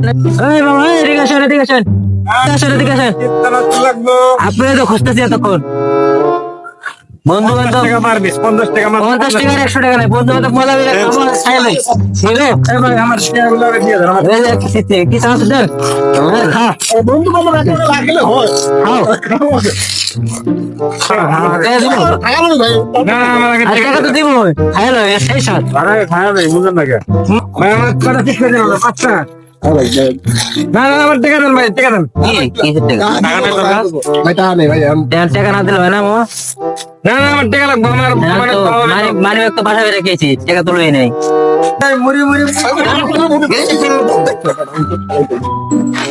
এই বাবা, এদিকে আসেন, এদিকে আসেন, এদিকে আসেন। আপনি তো খুঁজতেছি এতক্ষণ। বন্ধু বান্ধব 50 টাকা 50 টাকা 100 টাকা নাই, বন্ধু বান্ধব মজা করে খাইলে আমার শেয়ারগুলো দিয়ে দেন আমার কি চান্স দেন? হ্যাঁ, বন্ধু বান্ধব লাগলে হয় না আমার আগে আর টাকা তো দিব, খাইলো এই সাথ। খাওয়া যাবে বুঝেন না কে ভাই আমার কথা ঠিক করে দিলাম 5 টাকা না না আমার টাকা দেন ভাই টাকা দেন কিসের টাকা? ভাই টাকা নেই ভাই টাকা না দিলে হয় না মামা? না না আমার টাকা লাগবে আমার মানি ব্যাগ তো বাসায় রেখেছি, টাকা তুলেই নেই। মুড়ি মুড়ি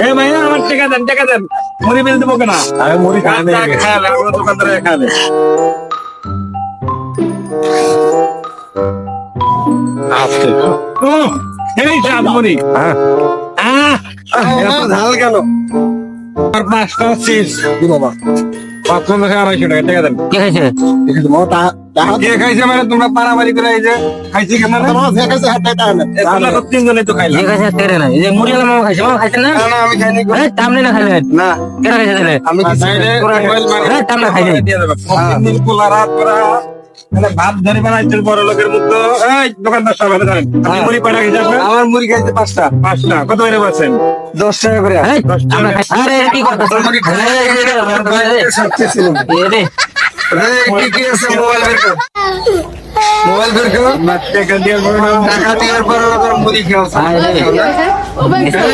এ ভাই আমার টাকা দেন মুড়ি বিল দেবো কেনা আমি মুড়ি খাওয়া খাওয়ালে আমরা দোকানদারে খাওয়ালে আস্তে ও এই সাত মুড়ি এত ঝাল কেন আর 5টা চিজ দি বাবা 500 টাকা টাকা দেন কে খাইছে? কে খাইছে মানে তোমরা পারাবারি করে এই যে খাইছি কেন না তিনজনে তো খাইলাম যে খাইছে তেরে নাই, যে মুড়ি আলা মামা খাইছে, মামা খাইছে না? না আমি খাইনি টামনে না খাইলে না কেন খাইছে তাহলে? আমি টামনা খাইনি। রাত করা মানে ভাত ধরে বানাইছিল বড় লোকের মতো এই দোকানদার সব ভালো জানেন আপনি মুড়ি পাঠা খেয়েছে আমার মুড়ি খাইছে 5টা কত করে পাচ্ছেন 10 টাকা করে আমরা খাইছি। আরে কি করতেছ? কি আছে মোবাইল বের কর মোবাইল বের কর টাকা দেওয়ার পর ওরা মুড়ি খাওয়া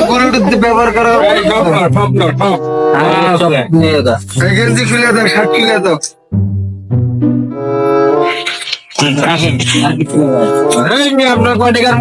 গরুটা ব্যবহার করো গেঞ্জি খুলে দাও শার্ট খুলে দাও আপনার কয় টাকার